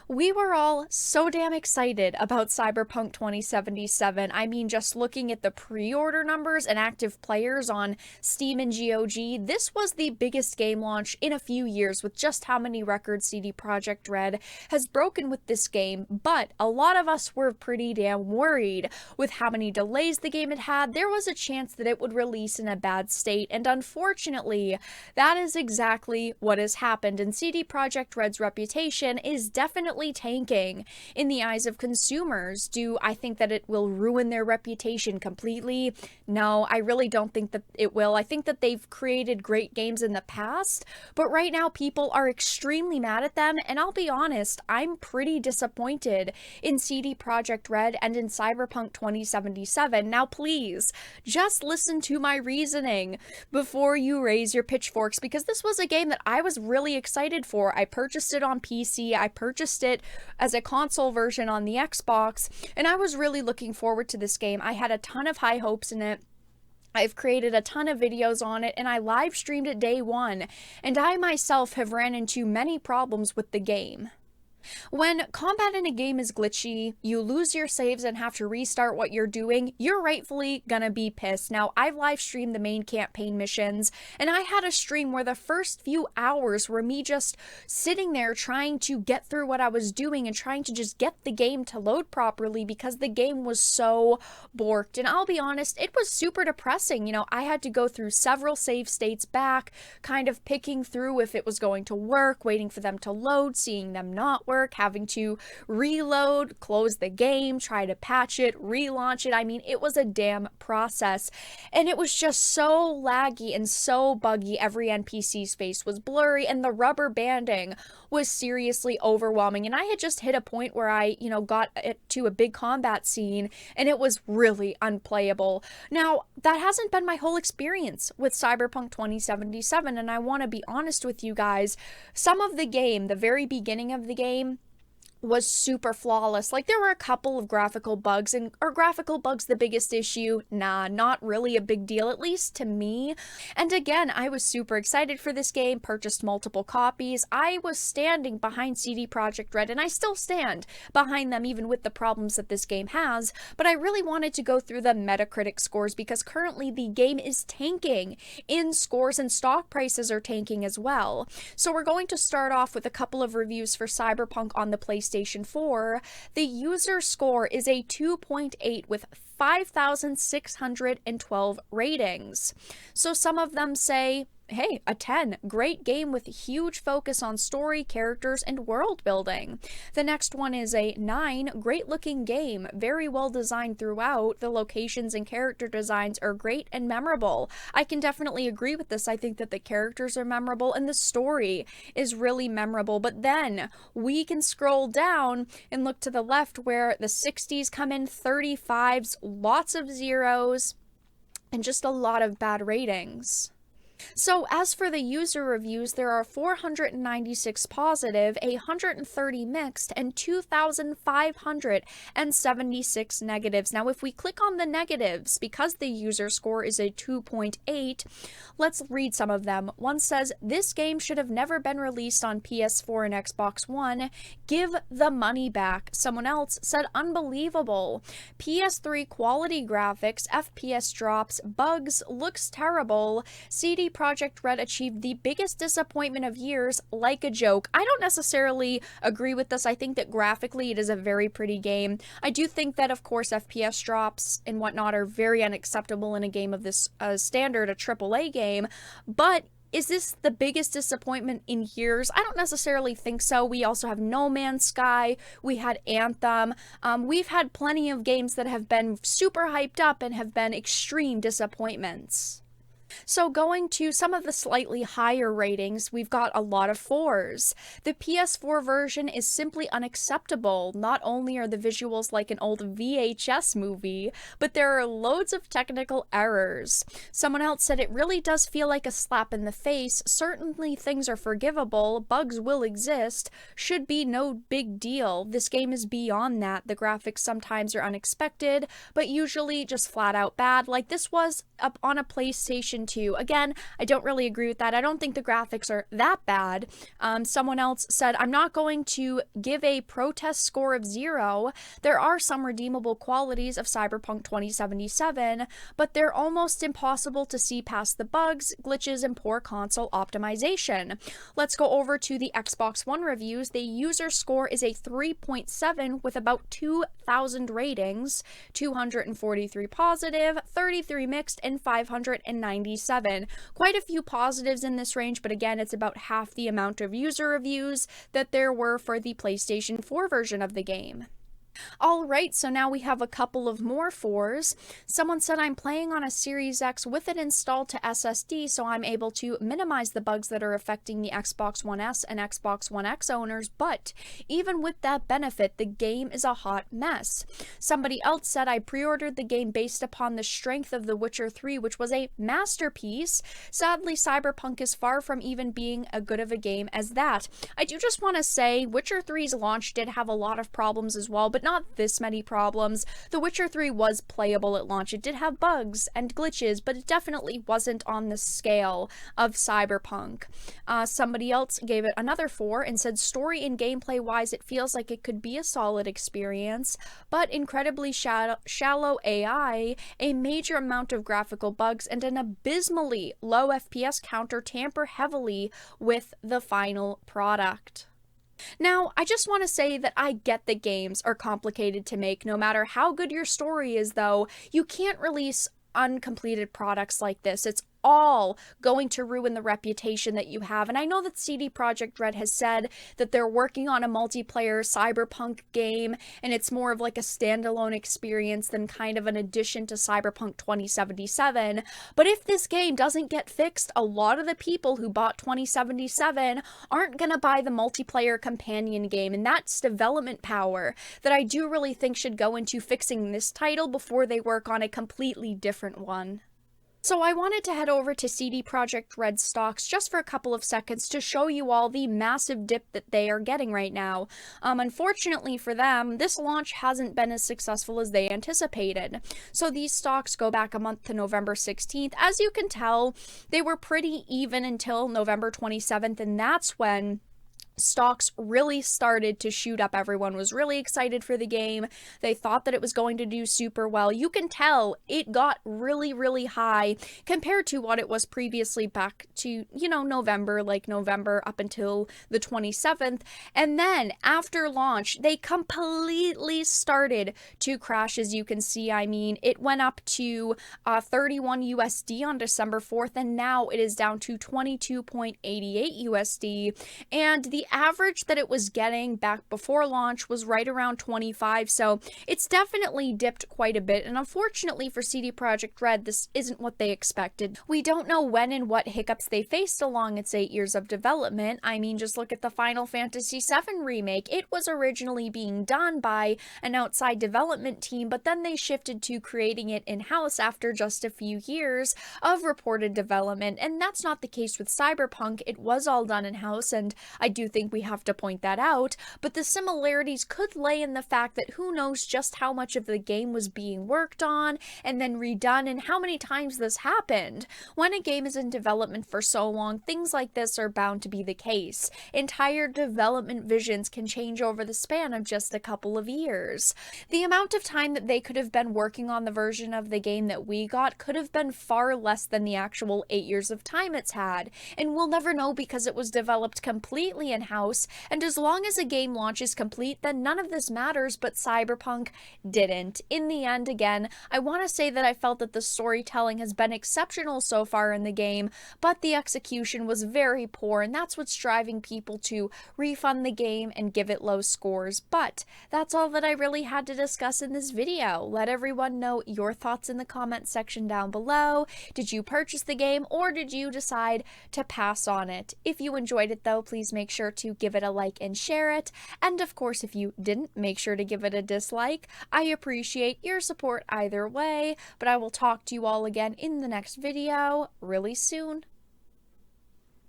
We were all so damn excited about Cyberpunk 2077. I mean, just looking at the pre-order numbers and active players on Steam and GOG, this was the biggest game launch in a few years with just how many records CD Projekt Red has broken with this game, but a lot of us were pretty damn worried with how many delays the game had had. There was a chance that it would release in a bad state, and unfortunately, that is exactly what has happened, and CD Projekt Red's reputation is definitely tanking in the eyes of consumers. Do I think that it will ruin their reputation completely? No, I really don't think that it will. I think that they've created great games in the past, but right now people are extremely mad at them, and I'll be honest, I'm pretty disappointed in CD Projekt Red and in Cyberpunk 2077. Now please, just listen to my reasoning before you raise your pitchforks, because this was a game that I was really excited for. I purchased it on PC, I purchased it as a console version on the Xbox, and I was really looking forward to this game. I had a ton of high hopes in it. I've created a ton of videos on it, and I live streamed it day one, and I myself have ran into many problems with the game. When combat in a game is glitchy, you lose your saves and have to restart what you're doing, you're rightfully gonna be pissed. Now, I've live streamed the main campaign missions, and I had a stream where the first few hours were me just sitting there trying to get through what I was doing and trying to just get the game to load properly because the game was so borked. And I'll be honest, it was super depressing. You know, I had to go through several save states back, kind of picking through if it was going to work, waiting for them to load, seeing them not work, having to reload, close the game, try to patch it, relaunch it. I mean, it was a damn process, and it was just so laggy and so buggy. Every NPC's face was blurry, and the rubber banding was seriously overwhelming. And I had just hit a point where I, got it to a big combat scene, and it was really unplayable. Now, that hasn't been my whole experience with Cyberpunk 2077, and I want to be honest with you guys. Some of the game, the very beginning of the game, was super flawless. Like, there were a couple of graphical bugs, and are graphical bugs the biggest issue? Nah, not really a big deal, at least to me. And again, I was super excited for this game, purchased multiple copies. I was standing behind CD Projekt Red, and I still stand behind them even with the problems that this game has, but I really wanted to go through the Metacritic scores because currently the game is tanking in scores and stock prices are tanking as well. So we're going to start off with a couple of reviews for Cyberpunk on the PlayStation 4. The user score is a 2.8 with 5,612 ratings. So some of them say, hey, a 10. Great game with huge focus on story, characters, and world building. The next one is a 9. Great looking game. Very well designed throughout. The locations and character designs are great and memorable. I can definitely agree with this. I think that the characters are memorable and the story is really memorable. But then we can scroll down and look to the left where the 60s come in, 35s, lots of zeros, and just a lot of bad ratings. So as for the user reviews, there are 496 positive, 130 mixed, and 2,576 negatives. Now, if we click on the negatives, because the user score is a 2.8, let's read some of them. One says, this game should have never been released on PS4 and Xbox One. Give the money back. Someone else said, unbelievable. PS3 quality graphics, FPS drops, bugs, looks terrible. CD Projekt Red achieved the biggest disappointment of years, like a joke. I don't necessarily agree with this. I think that graphically it is a very pretty game. I do think that, of course, FPS drops and whatnot are very unacceptable in a game of this standard, a AAA game, but is this the biggest disappointment in years? I don't necessarily think so. We also have No Man's Sky. We had Anthem. We've had plenty of games that have been super hyped up and have been extreme disappointments. So going to some of the slightly higher ratings, we've got a lot of 4s. The PS4 version is simply unacceptable. Not only are the visuals like an old VHS movie, but there are loads of technical errors. Someone else said it really does feel like a slap in the face. Certainly things are forgivable, bugs will exist, should be no big deal. This game is beyond that. The graphics sometimes are unexpected, but usually just flat out bad. Like this was up on a PlayStation Hitman 2. Again, I don't really agree with that. I don't think the graphics are that bad. Someone else said, I'm not going to give a protest score of 0. There are some redeemable qualities of Cyberpunk 2077, but they're almost impossible to see past the bugs, glitches, and poor console optimization. Let's go over to the Xbox One reviews. The user score is a 3.7 with about 2,000 ratings, 243 positive, 33 mixed, and 597. Quite a few positives in this range, but again, it's about half the amount of user reviews that there were for the PlayStation 4 version of the game. Alright, so now we have a couple of more 4s. Someone said, I'm playing on a Series X with it installed to SSD, so I'm able to minimize the bugs that are affecting the Xbox One S and Xbox One X owners, but even with that benefit, the game is a hot mess. Somebody else said, I pre-ordered the game based upon the strength of The Witcher 3, which was a masterpiece. Sadly, Cyberpunk is far from even being as good of a game as that. I do just want to say, Witcher 3's launch did have a lot of problems as well, but not this many problems. The Witcher 3 was playable at launch. It did have bugs and glitches, but it definitely wasn't on the scale of Cyberpunk. Somebody else gave it another 4 and said, story and gameplay wise, it feels like it could be a solid experience, but incredibly shallow AI, a major amount of graphical bugs, and an abysmally low FPS counter tamper heavily with the final product. Now, I just want to say that I get that games are complicated to make. No matter how good your story is, though, you can't release uncompleted products like this. It's all going to ruin the reputation that you have. And I know that CD Projekt Red has said that they're working on a multiplayer Cyberpunk game, and it's more of like a standalone experience than kind of an addition to Cyberpunk 2077. But if this game doesn't get fixed, a lot of the people who bought 2077 aren't gonna buy the multiplayer companion game, and that's development power that I do really think should go into fixing this title before they work on a completely different one. So I wanted to head over to CD Projekt Red stocks just for a couple of seconds to show you all the massive dip that they are getting right now. Unfortunately for them, this launch hasn't been as successful as they anticipated. So these stocks go back a month to November 16th. As you can tell, they were pretty even until November 27th, and that's when stocks really started to shoot up. Everyone was really excited for the game. They thought that it was going to do super well. You can tell it got really, really high compared to what it was previously back to, November up until the 27th. And then after launch, they completely started to crash, as you can see. I mean, it went up to 31 USD on December 4th, and now it is down to 22.88 USD. And the average that it was getting back before launch was right around 25, so it's definitely dipped quite a bit, and unfortunately for CD Projekt Red, this isn't what they expected. We don't know when and what hiccups they faced along its 8 years of development. I mean, just look at the Final Fantasy VII remake. It was originally being done by an outside development team, but then they shifted to creating it in-house after just a few years of reported development, and that's not the case with Cyberpunk. It was all done in-house, and I do think we have to point that out, but the similarities could lay in the fact that who knows just how much of the game was being worked on and then redone, and how many times this happened. When a game is in development for so long, things like this are bound to be the case. Entire development visions can change over the span of just a couple of years. The amount of time that they could have been working on the version of the game that we got could have been far less than the actual 8 years of time it's had, and we'll never know because it was developed completely in-house, and as long as a game launches complete, then none of this matters, but Cyberpunk didn't. In the end, again, I want to say that I felt that the storytelling has been exceptional so far in the game, but the execution was very poor, and that's what's driving people to refund the game and give it low scores. But that's all that I really had to discuss in this video. Let everyone know your thoughts in the comment section down below. Did you purchase the game, or did you decide to pass on it? If you enjoyed it though, please make sure to give it a like and share it. And of course, if you didn't, make sure to give it a dislike. I appreciate your support either way, but I will talk to you all again in the next video really soon.